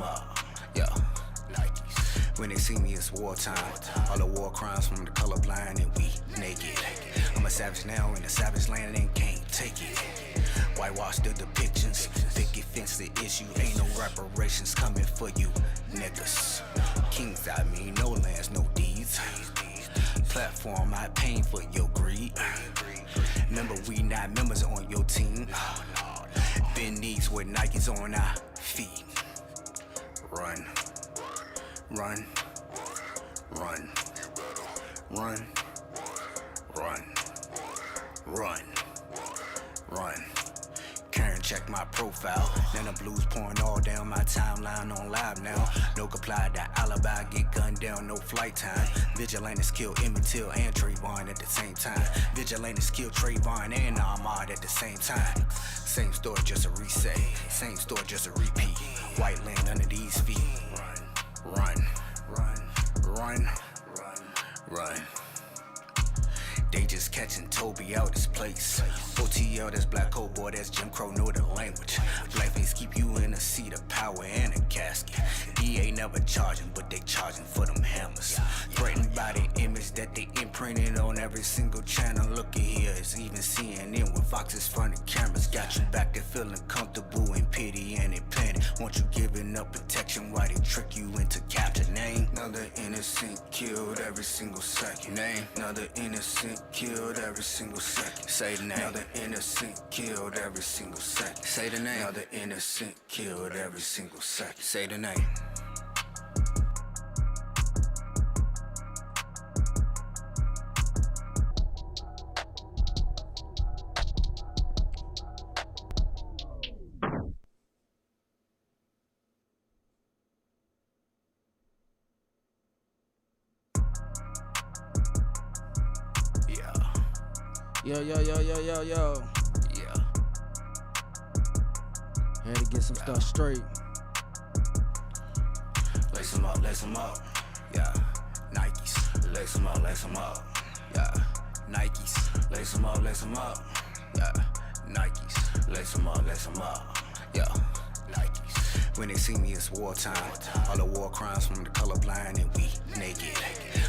them up. Yeah, Nikes. When they see me, it's wartime. All the war crimes from the colorblind and we naked. I'm a savage now in the savage land and can't take it. Whitewash the depictions, picket fence the issue. Ain't no reparations coming for you, niggas. Kings, I mean, no lands, no deeds. Platform, I paying for your greed. Remember, we not members on your team. Bend knees with Nikes on our feet. Run, run, run, run, run, run, run. Karen, check my profile. Then the blues pouring all down my timeline on live now. No comply to alibi, get gunned down, no flight time. Vigilantes kill Emmett Till and Trayvon at the same time. Vigilantes kill Trayvon and Ahmaud at the same time. Same story, just a reset. Same story, just a repeat. White land under these feet. Run, run, run, run, run. They just catching Toby out this place. OTL, that's black hole boy, that's Jim Crow, know the language. Blackface keep you in a seat of power and a casket. DA never charging, but they charging for them hammers. Threatened by the image that they imprinted on every single channel. Look at here, it's even CNN with Fox's front of cameras. Got you back there feeling comfortable in pity and in panic. Want you giving up protection while they trick you into capture. Name another innocent killed every single second. Name another innocent killed every single second. Say the name. Another innocent killed every single second. Say the name. Another innocent killed every single second. Say the name. Yo. Yeah. Had to get some stuff straight. Lace them up. Yeah. Nikes. Lace them up. Yeah. Nikes. Lace them up. Yeah. Nikes. Lace them up. Yeah. Nikes. When they see me, it's wartime. All the war crimes from the colorblind and we naked.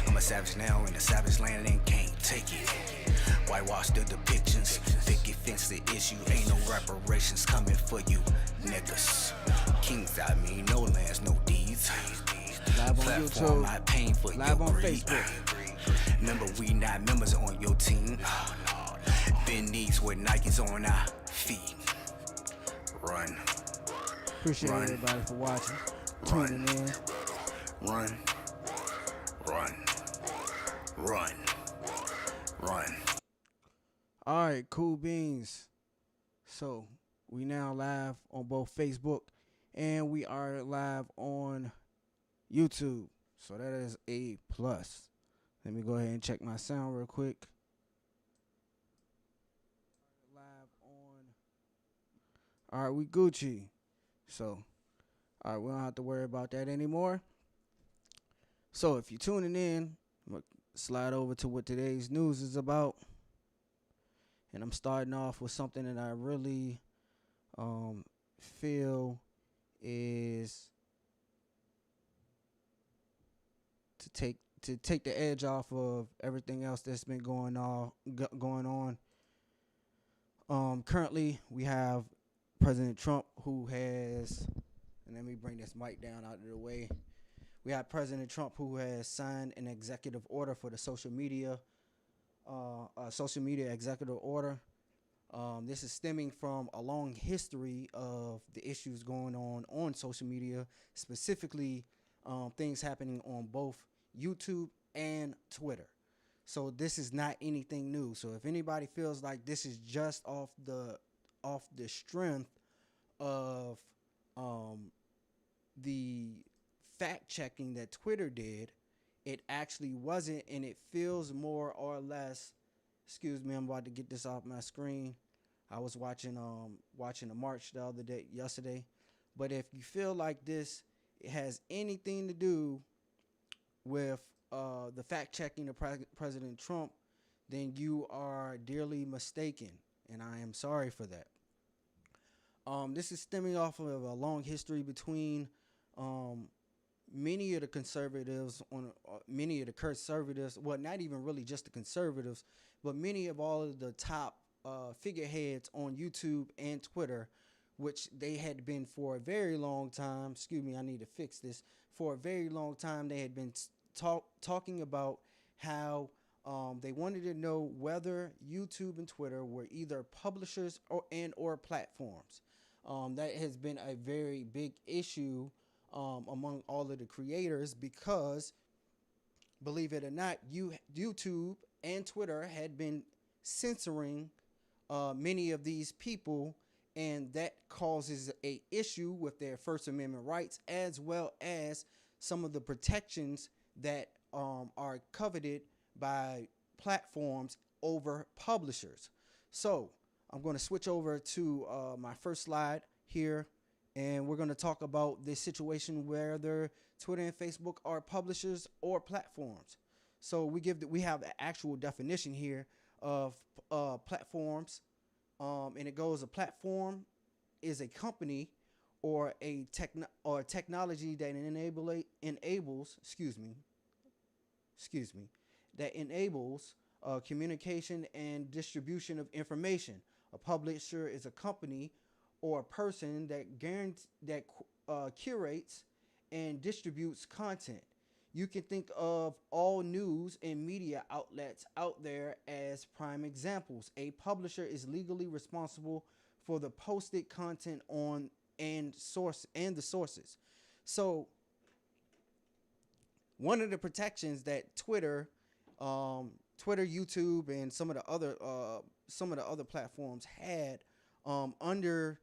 I'm a savage now in the savage land and can't take it. Whitewash the depictions, picket fence the issue. Ain't no reparations coming for you, niggas. Kings, I mean, no lands, no deeds. Live on Platform, YouTube. I paying for Live your on greed. Facebook. Remember, we not members on your team. Bend knees with Nikes on our feet. Run, Appreciate Run. everybody for watching, Run. tuning in. run, run, run, run. All right, cool beans. So we now live on both Facebook and we are live on YouTube. So that is a plus. Let me go ahead and check my sound real quick. Live on. All right, we Gucci. So, all right, we don't have to worry about that anymore. So if you're tuning in, I'm gonna slide over to what today's news is about. And I'm starting off with something that I really feel is to take the edge off of everything else that's been going on. Currently, we have President Trump who has, and let me bring this mic down out of the way. We have President Trump who has signed an executive order for the social media executive order. This is stemming from a long history of the issues going on social media, specifically things happening on both YouTube and Twitter. So this is not anything new. So if anybody feels like this is just off the strength of the fact checking that Twitter did, it actually wasn't, and it feels more or less. Excuse me, I'm about to get this off my screen. I was watching a march yesterday. But if you feel like this has anything to do with the fact checking of President Trump, then you are dearly mistaken, and I am sorry for that. This is stemming off of a long history between um, many of the conservatives many of the conservatives, well, not even really just the conservatives, but many of all of the top figureheads on YouTube and Twitter, which they had been for a very long time. Excuse me, I need to fix this. For a very long time, they had been talking about how they wanted to know whether YouTube and Twitter were either publishers or platforms. That has been a very big issue among all of the creators because, believe it or not, YouTube and Twitter had been censoring many of these people, and that causes a issue with their First Amendment rights, as well as some of the protections that are coveted by platforms over publishers. So I'm going to switch over to my first slide here, and we're going to talk about this situation where Twitter and Facebook are publishers or platforms. So we have the actual definition here of platforms, and it goes: a platform is a company or technology that enables that enables communication and distribution of information. A publisher is a company or a person that curates and distributes content. You can think of all news and media outlets out there as prime examples. A publisher is legally responsible for the posted content on and the sources. So one of the protections that Twitter, YouTube, and some of the other platforms had under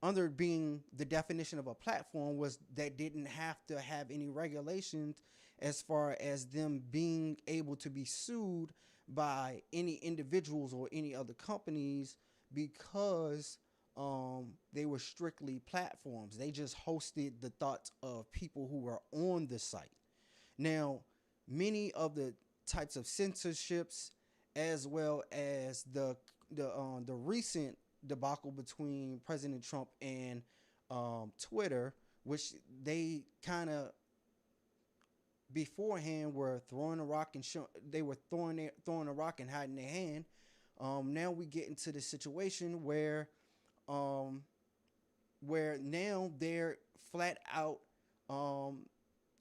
under being the definition of a platform was that didn't have to have any regulations as far as them being able to be sued by any individuals or any other companies because they were strictly platforms. They just hosted the thoughts of people who were on the site. Now, many of the types of censorships, as well as the recent debacle between President Trump and Twitter, which they kind of beforehand were throwing a rock and they were throwing a rock and hiding their hand. Now we get into the situation um, where now they're flat out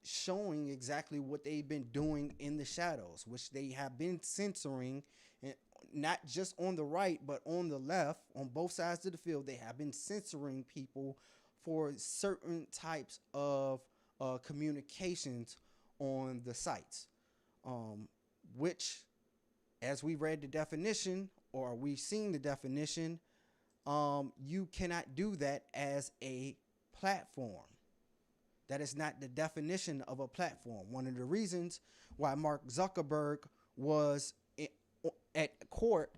showing exactly what they've been doing in the shadows, which they have been censoring, and not just on the right, but on the left, on both sides of the field. They have been censoring people for certain types of communications on the sites, which, as we read the definition or we've seen the definition, you cannot do that as a platform. That is not the definition of a platform. One of the reasons why Mark Zuckerberg was at court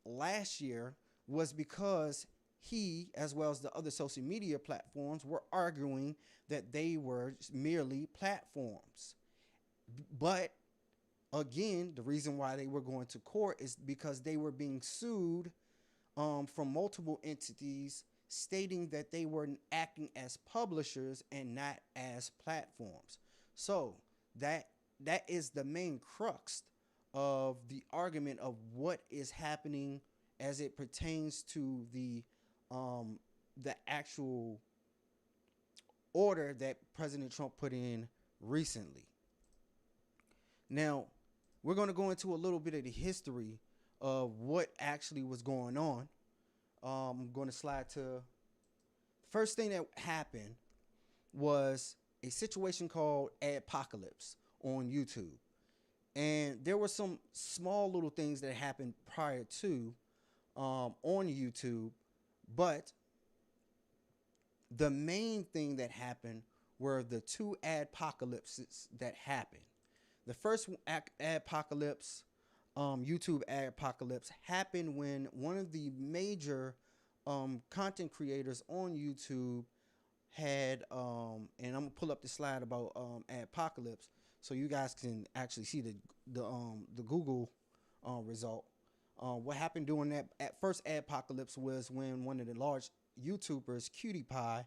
last year was because he, as well as the other social media platforms, were arguing that they were merely platforms. But again, the reason why they were going to court is because they were being sued from multiple entities stating that they were acting as publishers and not as platforms. So that is the main crux of the argument of what is happening as it pertains to the actual order that President Trump put in recently. Now, we're going to go into a little bit of the history of what actually was going on. I'm going to slide to the first thing that happened was a situation called Adpocalypse on YouTube. And there were some small little things that happened prior to on YouTube, but the main thing that happened were the two adpocalypses that happened. The first adpocalypse, YouTube adpocalypse, happened when one of the major content creators on YouTube had, and I'm gonna pull up the slide about adpocalypse so you guys can actually see the Google result. What happened during that at first adpocalypse was when one of the large YouTubers, PewDiePie,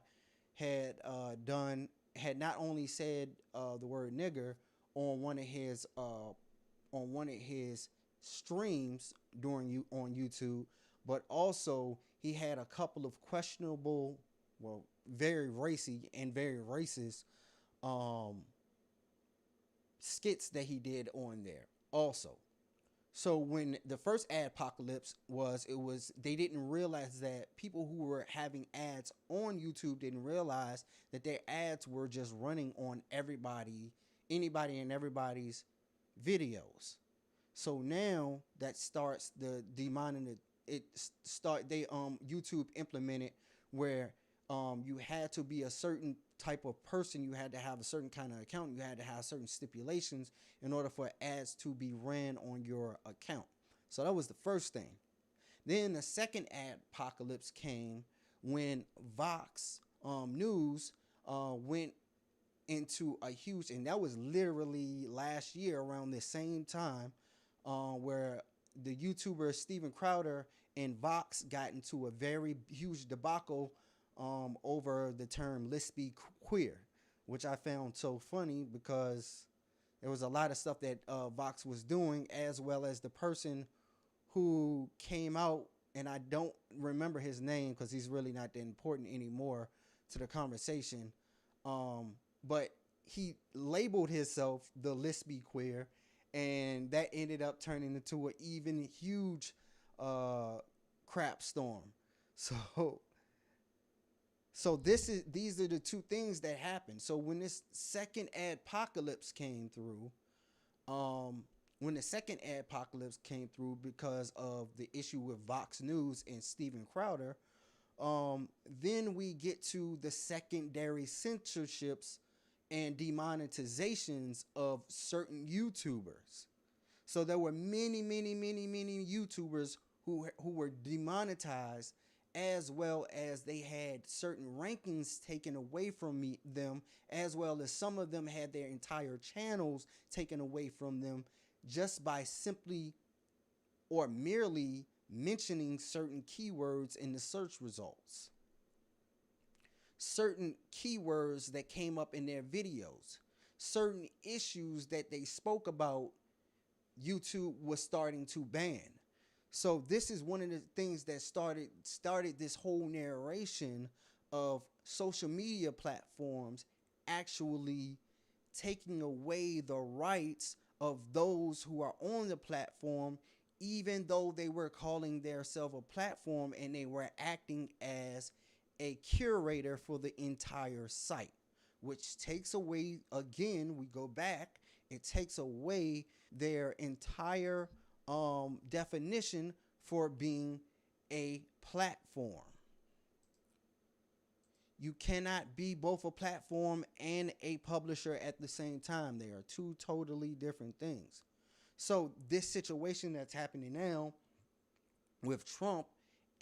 someone had not only said the word nigger on one of his streams during you on YouTube, but also he had a couple of questionable, well, very racy and very racist um, skits that he did on there also. So when the first ad apocalypse was, it was they didn't realize that people who were having ads on YouTube didn't realize that their ads were just running on anybody and everybody's videos. So now that starts the demoning. They YouTube implemented where you had to be a certain type of person, you had to have a certain kind of account, you had to have certain stipulations in order for ads to be ran on your account. So that was the first thing. Then the second ad apocalypse came when Vox News went into a huge, and that was literally last year around the same time, where the YouTuber Steven Crowder and Vox got into a very huge debacle over the term "let's be queer," which I found so funny because there was a lot of stuff that Vox was doing, as well as the person who came out, and I don't remember his name because he's really not that important anymore to the conversation. But he labeled himself the "let's be queer," and that ended up turning into an even huge crap storm. So these are the two things that happened. So when this second adpocalypse came through, because of the issue with Vox News and Steven Crowder, then we get to the secondary censorships and demonetizations of certain YouTubers. So there were many YouTubers who were demonetized, as well as they had certain rankings taken away from them, as well as some of them had their entire channels taken away from them just by simply or merely mentioning certain keywords in the search results. Certain keywords that came up in their videos, certain issues that they spoke about, YouTube was starting to ban. So this is one of the things that started this whole narration of social media platforms actually taking away the rights of those who are on the platform, even though they were calling themselves a platform and they were acting as a curator for the entire site, which takes away, again, we go back, it takes away their entire definition for being a platform. You cannot be both a platform and a publisher at the same time. They are two totally different things. So this situation that's happening now with Trump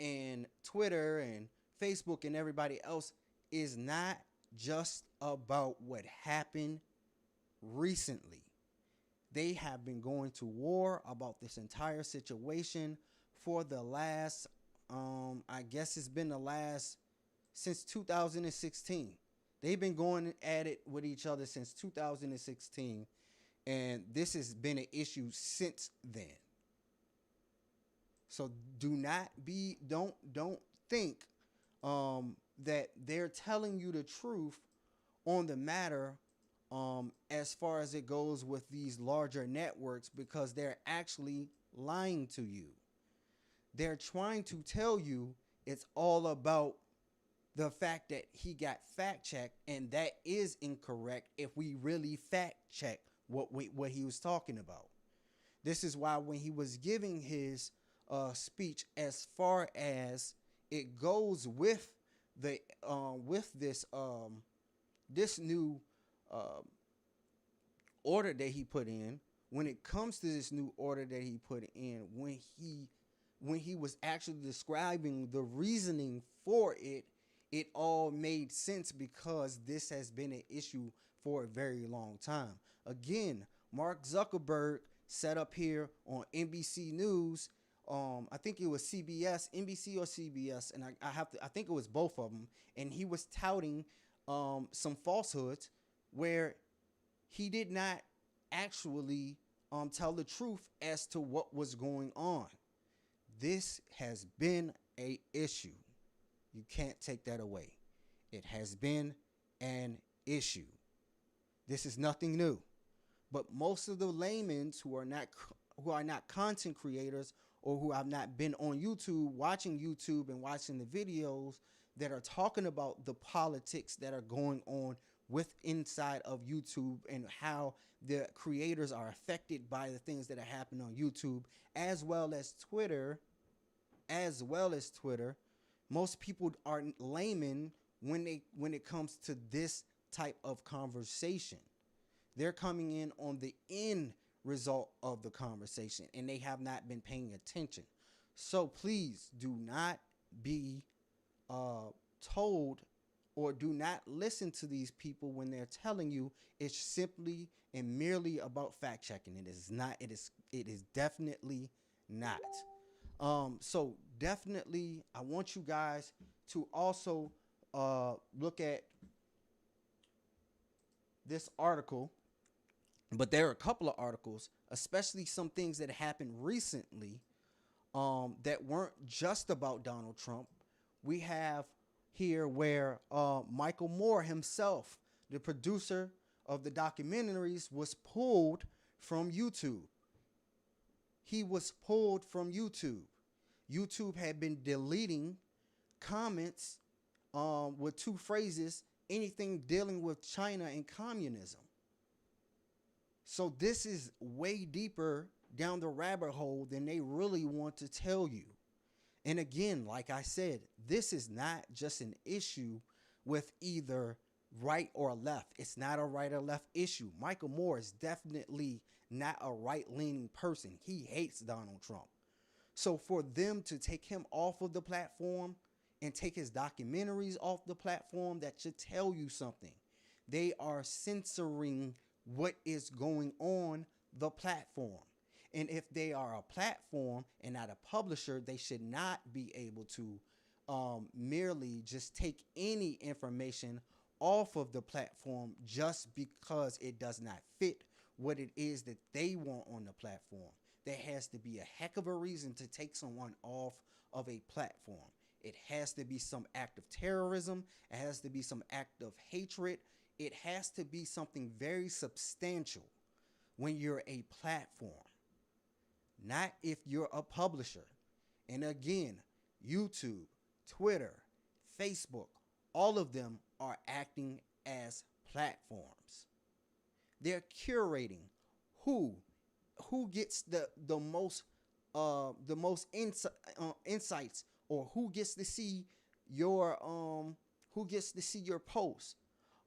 and Twitter and Facebook and everybody else is not just about what happened recently. They have been going to war about this entire situation for the last, I guess it's been the last, since 2016. They've been going at it with each other since 2016, and this has been an issue since then. So don't think that they're telling you the truth on the matter, as far as it goes with these larger networks, because they're actually lying to you. They're trying to tell you it's all about the fact that he got fact checked, and that is incorrect if we really fact check what he was talking about. This is why when he was giving his speech, as far as it goes with the with this new order that he put in, when it comes to this new order that he put in, when he was actually describing the reasoning for it, it all made sense, because this has been an issue for a very long time. Again, Mark Zuckerberg set up here on NBC News. I think it was CBS, NBC or CBS, and I think it was both of them. And he was touting some falsehoods where he did not actually tell the truth as to what was going on. This has been a issue. You can't take that away. It has been an issue. This is nothing new. But most of the laymen who are not content creators or who have not been on YouTube and watching the videos that are talking about the politics that are going on with inside of YouTube and how the creators are affected by the things that are happening on YouTube as well as Twitter, most people are laymen when it comes to this type of conversation. They're coming in on the end result of the conversation and they have not been paying attention. So please do not be told or do not listen to these people when they're telling you it's simply and merely about fact checking. It is not. It is definitely not. So definitely, I want you guys to also look at this article. But there are a couple of articles, especially some things that happened recently that weren't just about Donald Trump. We have here where Michael Moore himself, the producer of the documentaries, was pulled from YouTube. He was pulled from YouTube. YouTube had been deleting comments with two phrases, anything dealing with China and communism. So this is way deeper down the rabbit hole than they really want to tell you. And again, like I said, this is not just an issue with either right or left. It's not a right or left issue. Michael Moore is definitely not a right-leaning person. He hates Donald Trump. So for them to take him off of the platform and take his documentaries off the platform, that should tell you something. They are censoring what is going on the platform. And if they are a platform and not a publisher, they should not be able to merely just take any information off of the platform just because it does not fit what it is that they want on the platform. There has to be a heck of a reason to take someone off of a platform. It has to be some act of terrorism. It has to be some act of hatred. It has to be something very substantial when you're a platform, not if you're a publisher. And again, YouTube, Twitter, Facebook, all of them are acting as platforms. They're curating who gets the most insights, or who gets to see your post.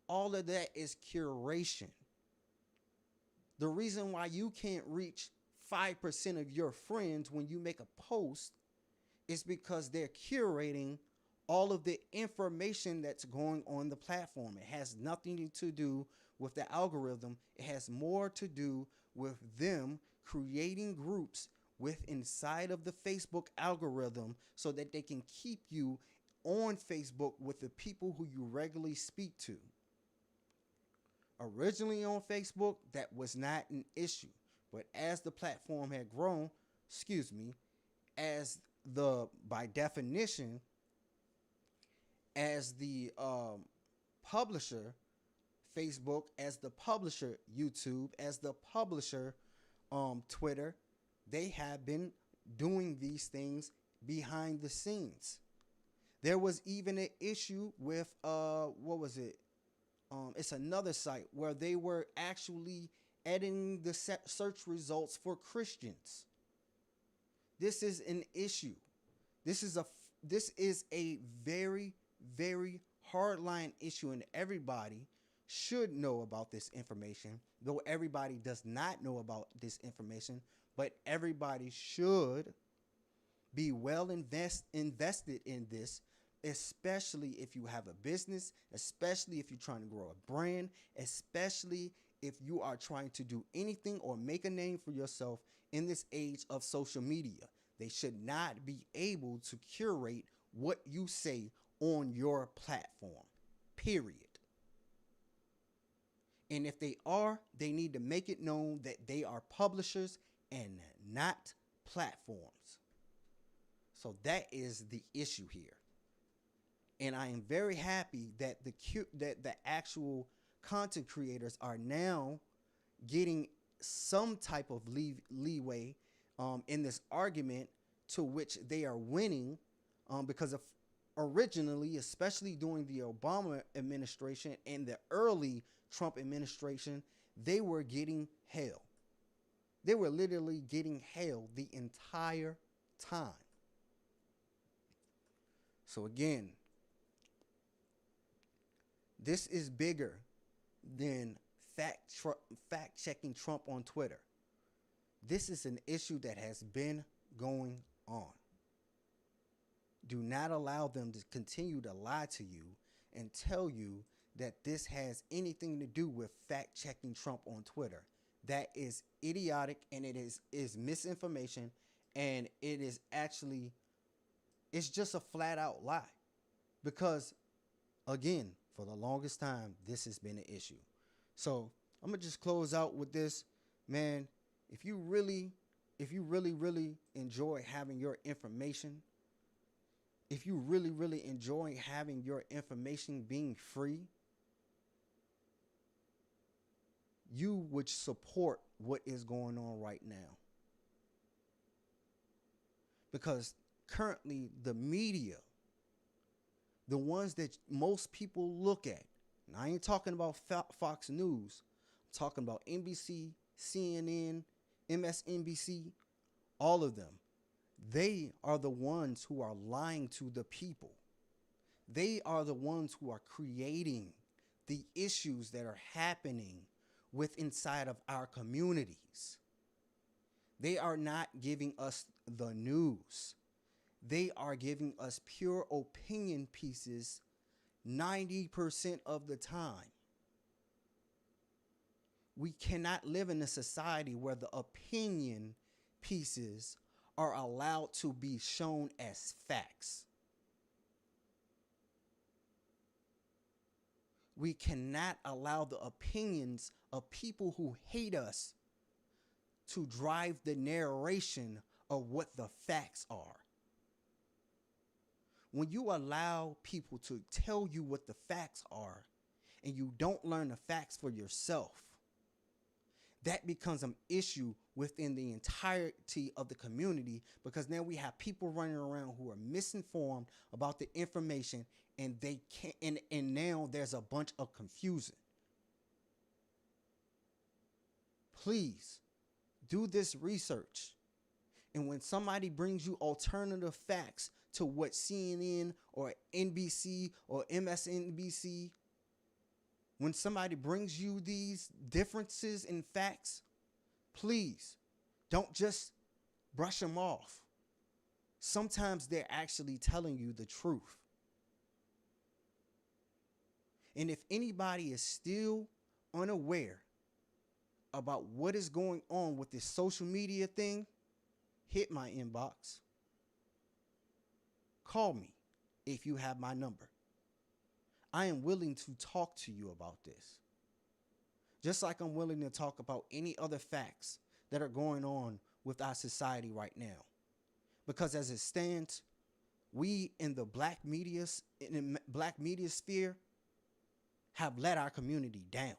All of that is curation. The reason why you can't reach 5% of your friends when you make a post is because they're curating all of the information that's going on the platform. It has nothing to do with the algorithm. It has more to do with them creating groups with inside of the Facebook algorithm so that they can keep you on Facebook with the people who you regularly speak to. Originally on Facebook, that was not an issue. But as the platform had grown, by definition, as the publisher, Facebook, as the publisher, YouTube, as the publisher, Twitter, they have been doing these things behind the scenes. There was even an issue with, it's another site where they were actually editing the search results for Christians. This is an issue. This is a very, very hardline issue, and everybody should know about this information, though everybody does not know about this information, but everybody should be well invested in this, especially if you have a business, especially if you're trying to grow a brand, especially if you are trying to do anything or make a name for yourself in this age of social media. They should not be able to curate what you say on your platform, period. And if they are, they need to make it known that they are publishers and not platforms. So that is the issue here. And I am very happy that the actual content creators are now getting some type of leeway in this argument, to which they are winning, because of originally, especially during the Obama administration and the early Trump administration, they were getting hell. They were literally getting hell the entire time. So again, this is bigger than fact checking Trump on Twitter. This is an issue that has been going on. Do not allow them to continue to lie to you and tell you that this has anything to do with fact checking Trump on Twitter. That is idiotic, and it is misinformation, and it is actually, it's just a flat out lie. Because again, for the longest time, this has been an issue. So I'm gonna just close out with this, man. If you really enjoy having your information, if you really enjoy having your information being free, you would support what is going on right now. Because currently the media, the ones that most people look at, and I ain't talking about Fox News, I'm talking about NBC, CNN, MSNBC, all of them. They are the ones who are lying to the people. They are the ones who are creating the issues that are happening with inside of our communities. They are not giving us the news. They are giving us pure opinion pieces 90% of the time. We cannot live in a society where the opinion pieces are allowed to be shown as facts. We cannot allow the opinions of people who hate us to drive the narration of what the facts are. When you allow people to tell you what the facts are and you don't learn the facts for yourself, that becomes an issue within the entirety of the community, because now we have people running around who are misinformed about the information, and they can't, and now there's a bunch of confusion. Please do this research. And when somebody brings you alternative facts to what CNN or NBC or MSNBC, when somebody brings you these differences in facts, please don't just brush them off. Sometimes they're actually telling you the truth. And if anybody is still unaware about what is going on with this social media thing, hit my inbox. Call me if you have my number. I am willing to talk to you about this. Just like I'm willing to talk about any other facts that are going on with our society right now. Because as it stands, we in the black media sphere have let our community down.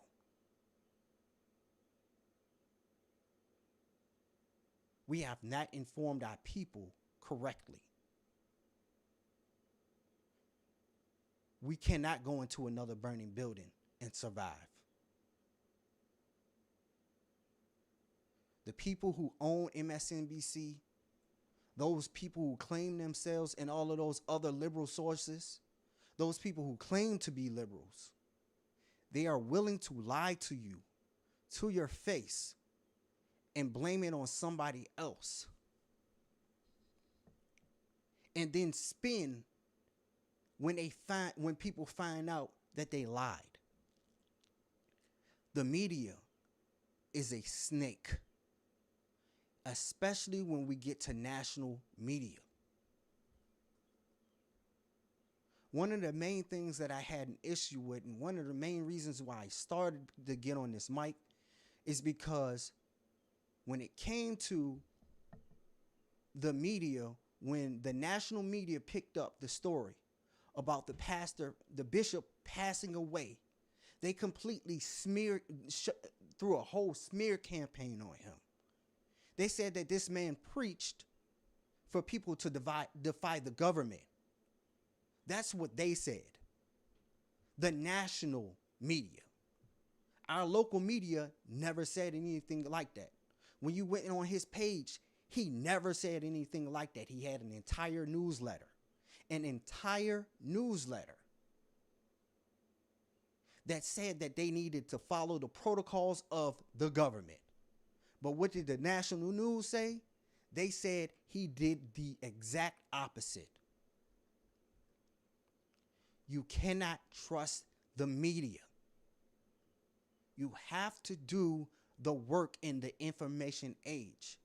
We have not informed our people correctly. We cannot go into another burning building and survive. The people who own MSNBC, those people who claim themselves and all of those other liberal sources, those people who claim to be liberals, they are willing to lie to you, to your face, and blame it on somebody else. And then spin when people find out that they lied. The media is a snake, especially when we get to national media. One of the main things that I had an issue with, and one of the main reasons why I started to get on this mic, is because when it came to the media, when the national media picked up the story about the bishop passing away, they completely threw a whole smear campaign on him. They said that this man preached for people to defy the government. That's what they said. The national media. Our local media never said anything like that. When you went on his page, he never said anything like that. He had an entire newsletter. An entire newsletter that said that they needed to follow the protocols of the government. But what did the national news say? They said he did the exact opposite. You cannot trust the media. You have to do the work in the information age.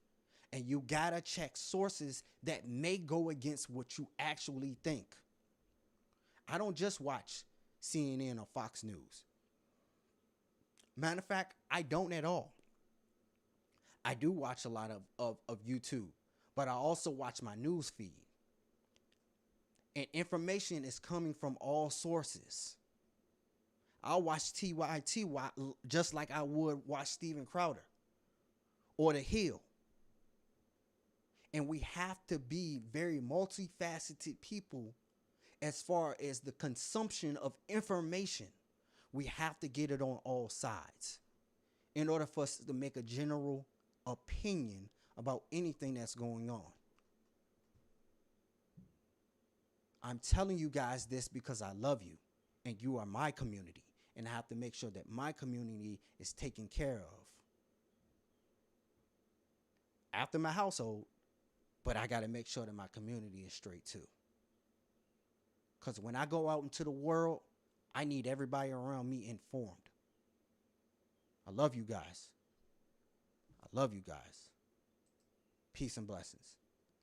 And you gotta check sources that may go against what you actually think. I don't just watch CNN or Fox News. Matter of fact, I don't at all. I do watch a lot of YouTube, but I also watch my news feed. And information is coming from all sources. I'll watch TYT just like I would watch Steven Crowder or The Hill. And we have to be very multifaceted people as far as the consumption of information. We have to get it on all sides in order for us to make a general opinion about anything that's going on. I'm telling you guys this because I love you and you are my community, and I have to make sure that my community is taken care of. After my household, but I got to make sure that my community is straight too. Because when I go out into the world, I need everybody around me informed. I love you guys. I love you guys. Peace and blessings.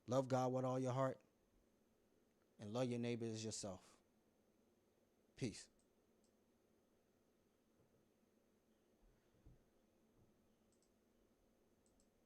Love God with all your heart and love your neighbor as yourself. Peace.